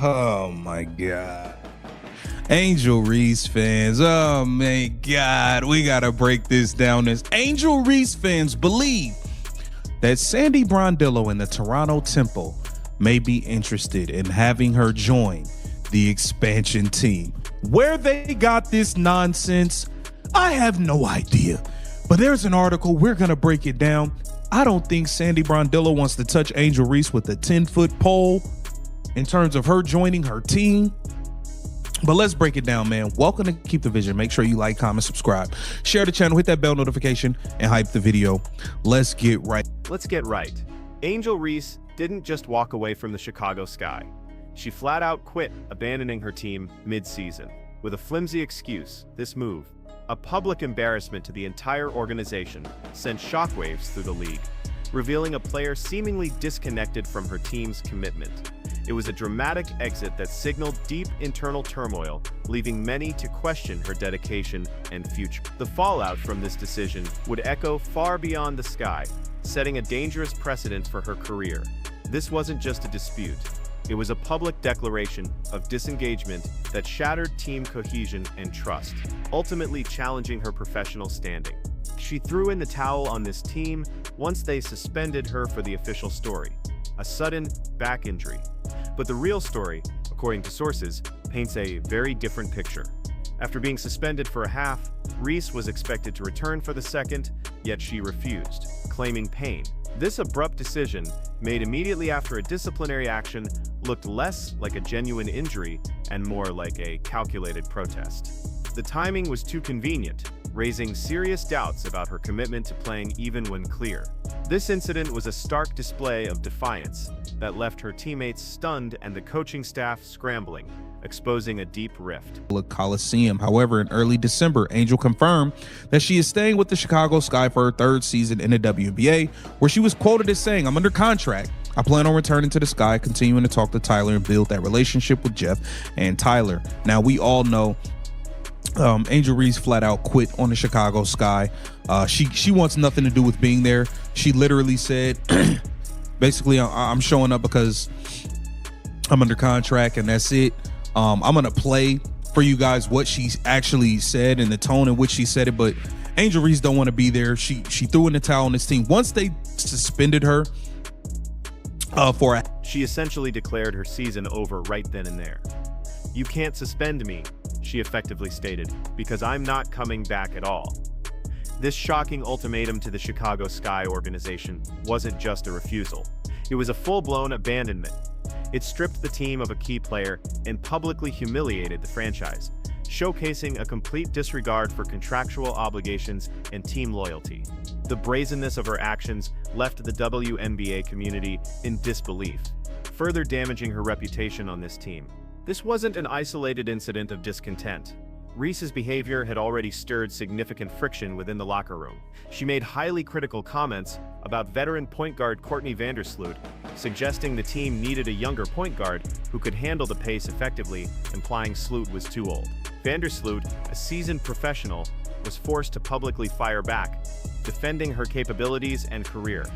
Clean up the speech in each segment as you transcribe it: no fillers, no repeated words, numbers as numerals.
Oh my God. Angel Reese fans, oh my God, we gotta break this down. As Angel Reese fans believe that Sandy Brondello and the Toronto Temple may be interested in having her join the expansion team. Where they got this nonsense, I have no idea. But there's an article, we're gonna break it down. I don't think Sandy Brondello wants to touch Angel Reese with a 10-foot pole in terms of her joining her team. But let's break it down, man. Welcome to Keep the Vision. Make sure you like, comment, subscribe, share the channel, hit that bell notification, and hype the video. Let's get right. Let's get right. Angel Reese didn't just walk away from the Chicago Sky. She flat out quit, abandoning her team mid-season. With a flimsy excuse, this move, a public embarrassment to the entire organization, sent shockwaves through the league, revealing a player seemingly disconnected from her team's commitment. It was a dramatic exit that signaled deep internal turmoil, leaving many to question her dedication and future. The fallout from this decision would echo far beyond the Sky, setting a dangerous precedent for her career. This wasn't just a dispute. It was a public declaration of disengagement that shattered team cohesion and trust, ultimately challenging her professional standing. She threw in the towel on this team once they suspended her for the official story, a sudden back injury. But the real story, according to sources, paints a very different picture. After being suspended for a half, Reese was expected to return for the second, yet she refused, claiming pain. This abrupt decision, made immediately after a disciplinary action, looked less like a genuine injury and more like a calculated protest. The timing was too convenient, raising serious doubts about her commitment to playing even when clear. This incident was a stark display of defiance that left her teammates stunned and the coaching staff scrambling, exposing a deep rift. Coliseum. However, in early December, Angel confirmed that she is staying with the Chicago Sky for her third season in the WNBA, where she was quoted as saying, "I'm under contract. I plan on returning to the Sky, continuing to talk to Tyler and build that relationship with Jeff and Tyler." Now, we all know Angel Reese flat out quit on the Chicago Sky. She wants nothing to do with being there. She literally said, basically, I'm showing up because I'm under contract and that's it. I'm gonna play for you guys what she actually said and the tone in which she said it, but Angel Reese don't want to be there. She threw in the towel on this team once they suspended her She essentially declared her season over right then and there. "You can't suspend me," she effectively stated, "because I'm not coming back at all." This shocking ultimatum to the Chicago Sky organization wasn't just a refusal. It was a full-blown abandonment. It stripped the team of a key player and publicly humiliated the franchise, showcasing a complete disregard for contractual obligations and team loyalty. The brazenness of her actions left the WNBA community in disbelief, further damaging her reputation on this team. This wasn't an isolated incident of discontent. Reese's behavior had already stirred significant friction within the locker room. She made highly critical comments about veteran point guard Courtney Vandersloot, suggesting the team needed a younger point guard who could handle the pace effectively, implying Sloot was too old. Vandersloot, a seasoned professional, was forced to publicly fire back, defending her capabilities and career.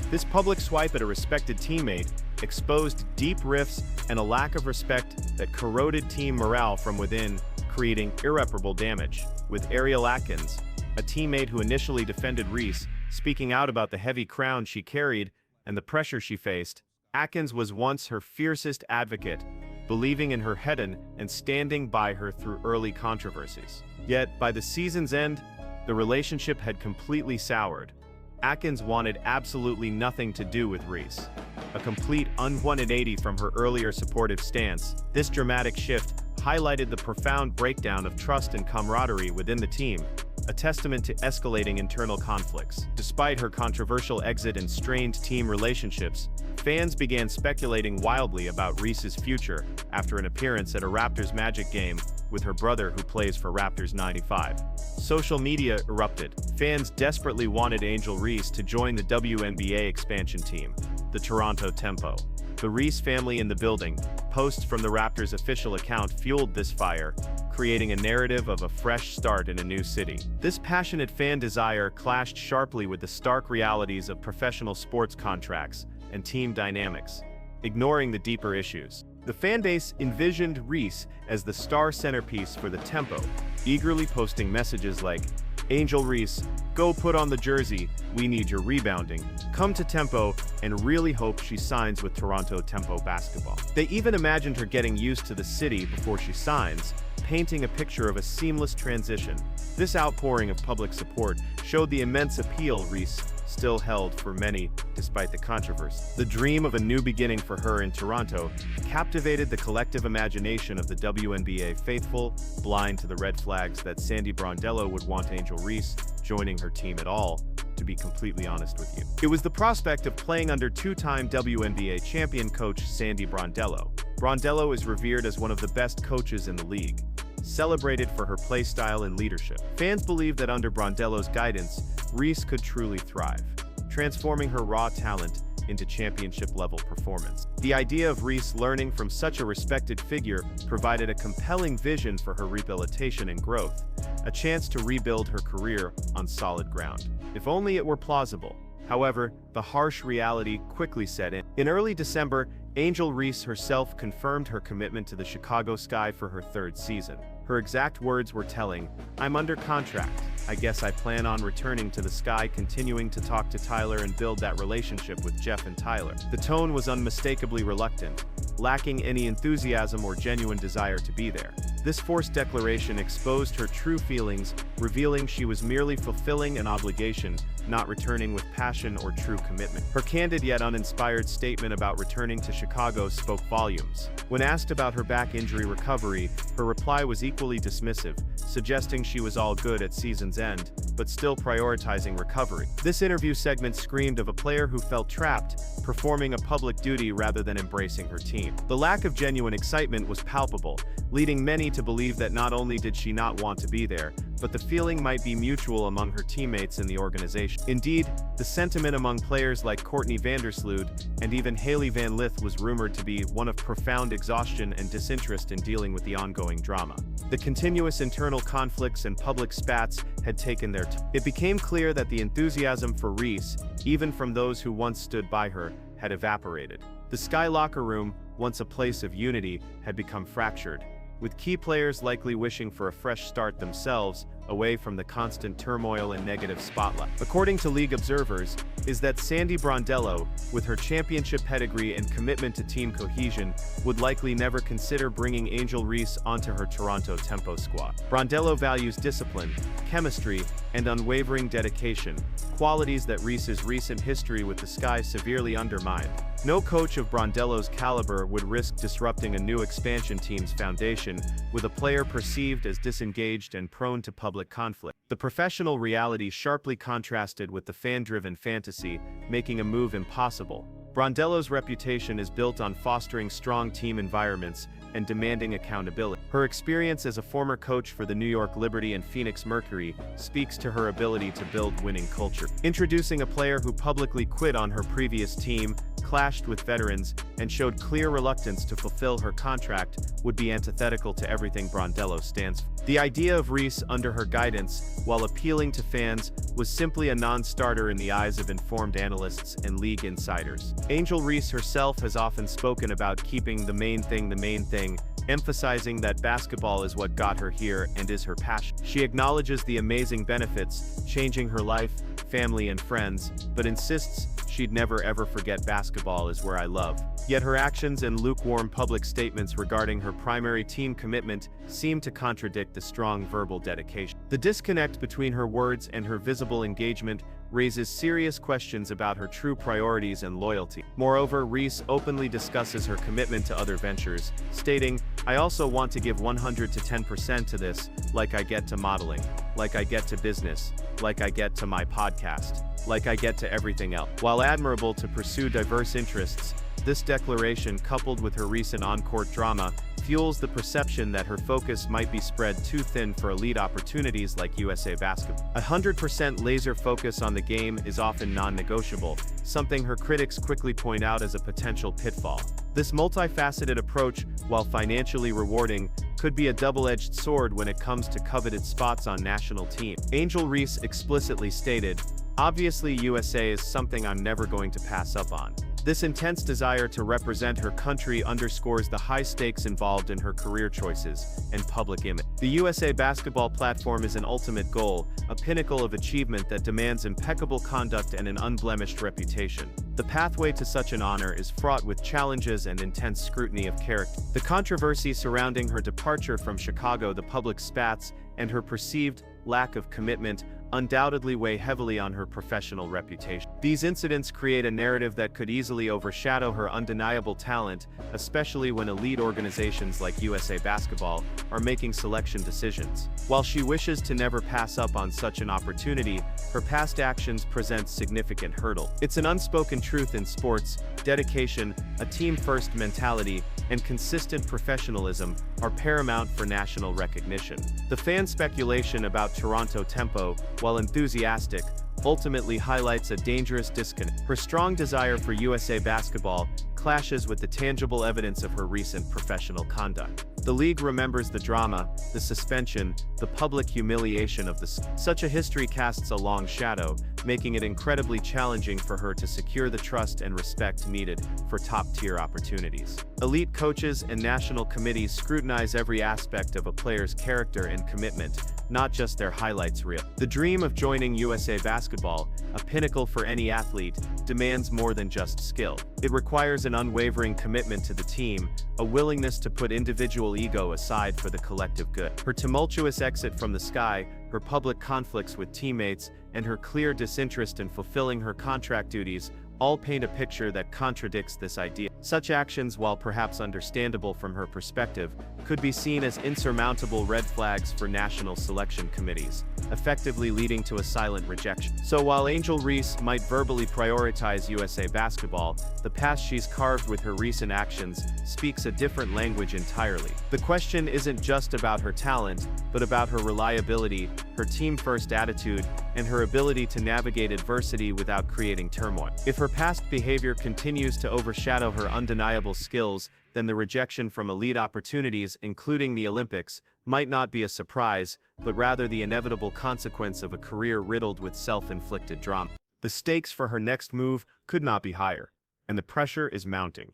This public swipe at a respected teammate exposed deep rifts and a lack of respect that corroded team morale from within, creating irreparable damage. With Ariel Atkins, a teammate who initially defended Reese, speaking out about the heavy crown she carried and the pressure she faced. Atkins was once her fiercest advocate, believing in her head and standing by her through early controversies. Yet, by the season's end, the relationship had completely soured. Atkins wanted absolutely nothing to do with Reese. A complete 180 from her earlier supportive stance. This dramatic shift highlighted the profound breakdown of trust and camaraderie within the team, a testament to escalating internal conflicts. Despite her controversial exit and strained team relationships, fans began speculating wildly about Reese's future after an appearance at a Raptors Magic game with her brother who plays for Raptors 95. Social media erupted. Fans desperately wanted Angel Reese to join the WNBA expansion team, the Toronto Tempo. The Reese family in the building. Posts from the Raptors' official account fueled this fire, creating a narrative of a fresh start in a new city. This passionate fan desire clashed sharply with the stark realities of professional sports contracts and team dynamics, ignoring the deeper issues. The fanbase envisioned Reese as the star centerpiece for the Tempo, eagerly posting messages like, "Angel Reese, go put on the jersey, we need your rebounding. Come to Tempo," and really hope she signs with Toronto Tempo Basketball. They even imagined her getting used to the city before she signs, painting a picture of a seamless transition. This outpouring of public support showed the immense appeal Reese still held for many, despite the controversy. The dream of a new beginning for her in Toronto captivated the collective imagination of the WNBA faithful, blind to the red flags that Sandy Brondello would want Angel Reese joining her team at all, to be completely honest with you. It was the prospect of playing under two-time WNBA champion coach Sandy Brondello. Brondello is revered as one of the best coaches in the league, celebrated for her play style and leadership. Fans believe that under Brondello's guidance, Reese could truly thrive, transforming her raw talent into championship-level performance. The idea of Reese learning from such a respected figure provided a compelling vision for her rehabilitation and growth, a chance to rebuild her career on solid ground. If only it were plausible. However, the harsh reality quickly set in. In early December, Angel Reese herself confirmed her commitment to the Chicago Sky for her third season. Her exact words were telling, "I'm under contract. I guess I plan on returning to the Sky, continuing to talk to Tyler and build that relationship with Jeff and Tyler." The tone was unmistakably reluctant, lacking any enthusiasm or genuine desire to be there. This forced declaration exposed her true feelings, revealing she was merely fulfilling an obligation, not returning with passion or true commitment. Her candid yet uninspired statement about returning to Chicago spoke volumes. When asked about her back injury recovery, her reply was equally dismissive, suggesting she was all good at season's end, but still prioritizing recovery. This interview segment screamed of a player who felt trapped, performing a public duty rather than embracing her team. The lack of genuine excitement was palpable, leading many to believe that not only did she not want to be there, but the feeling might be mutual among her teammates in the organization. Indeed, the sentiment among players like Courtney Vandersloot and even Haley Van Lith was rumored to be one of profound exhaustion and disinterest in dealing with the ongoing drama. The continuous internal conflicts and public spats had taken their toll. It became clear that the enthusiasm for Reese, even from those who once stood by her, had evaporated. The Sky locker room, once a place of unity, had become fractured, with key players likely wishing for a fresh start themselves, away from the constant turmoil and negative spotlight. According to league observers, is that Sandy Brondello, with her championship pedigree and commitment to team cohesion, would likely never consider bringing Angel Reese onto her Toronto Tempo squad. Brondello values discipline, chemistry, and unwavering dedication, qualities that Reese's recent history with the Sky severely undermined. No coach of Brondello's caliber would risk disrupting a new expansion team's foundation with a player perceived as disengaged and prone to public conflict. The professional reality sharply contrasted with the fan-driven fantasy, making a move impossible. Brondello's reputation is built on fostering strong team environments and demanding accountability. Her experience as a former coach for the New York Liberty and Phoenix Mercury speaks to her ability to build winning culture. Introducing a player who publicly quit on her previous team, clashed with veterans, and showed clear reluctance to fulfill her contract would be antithetical to everything Brondello stands for. The idea of Reese under her guidance, while appealing to fans, was simply a non-starter in the eyes of informed analysts and league insiders. Angel Reese herself has often spoken about keeping the main thing, emphasizing that basketball is what got her here and is her passion. She acknowledges the amazing benefits, changing her life, family, and friends, but insists she'd never ever forget basketball is where I love. Yet her actions and lukewarm public statements regarding her primary team commitment seem to contradict the strong verbal dedication. The disconnect between her words and her visible engagement raises serious questions about her true priorities and loyalty. Moreover, Reese openly discusses her commitment to other ventures, stating, "I also want to give 100 to 10% to this, like I get to modeling, like I get to business, like I get to my podcast, like I get to everything else." While admirable to pursue diverse interests, this declaration, coupled with her recent on-court drama, fuels the perception that her focus might be spread too thin for elite opportunities like USA Basketball. 100% laser focus on the game is often non-negotiable, something her critics quickly point out as a potential pitfall. This multifaceted approach, while financially rewarding, could be a double-edged sword when it comes to coveted spots on national teams. Angel Reese explicitly stated, "Obviously USA is something I'm never going to pass up on. This intense desire to represent her country underscores the high stakes involved in her career choices and public image. The USA Basketball platform is an ultimate goal, a pinnacle of achievement that demands impeccable conduct and an unblemished reputation. The pathway to such an honor is fraught with challenges and intense scrutiny of character. The controversy surrounding her departure from Chicago, the public spats, and her perceived lack of commitment undoubtedly weigh heavily on her professional reputation. These incidents create a narrative that could easily overshadow her undeniable talent, especially when elite organizations like USA Basketball are making selection decisions. While she wishes to never pass up on such an opportunity, her past actions present significant hurdle. It's an unspoken truth in sports: dedication, a team-first mentality, and consistent professionalism are paramount for national recognition. The fan speculation about Toronto tempo, while enthusiastic, ultimately highlights a dangerous disconnect. Her strong desire for USA Basketball clashes with the tangible evidence of her recent professional conduct. The league remembers the drama, the suspension, the public humiliation of such a history casts a long shadow, making it incredibly challenging for her to secure the trust and respect needed for top-tier opportunities. Elite coaches and national committees scrutinize every aspect of a player's character and commitment, not just their highlights reel. The dream of joining USA Basketball, a pinnacle for any athlete, demands more than just skill. It requires an unwavering commitment to the team, a willingness to put individual ego aside for the collective good. Her tumultuous exit from the Sky, her public conflicts with teammates, and her clear disinterest in fulfilling her contract duties all paint a picture that contradicts this idea. Such actions, while perhaps understandable from her perspective, could be seen as insurmountable red flags for national selection committees, effectively leading to a silent rejection. So while Angel Reese might verbally prioritize USA Basketball, the path she's carved with her recent actions speaks a different language entirely. The question isn't just about her talent, but about her reliability, her team-first attitude, and her ability to navigate adversity without creating turmoil. If her past behavior continues to overshadow her undeniable skills, then the rejection from elite opportunities, including the Olympics, might not be a surprise, but rather the inevitable consequence of a career riddled with self-inflicted drama. The stakes for her next move could not be higher, and the pressure is mounting.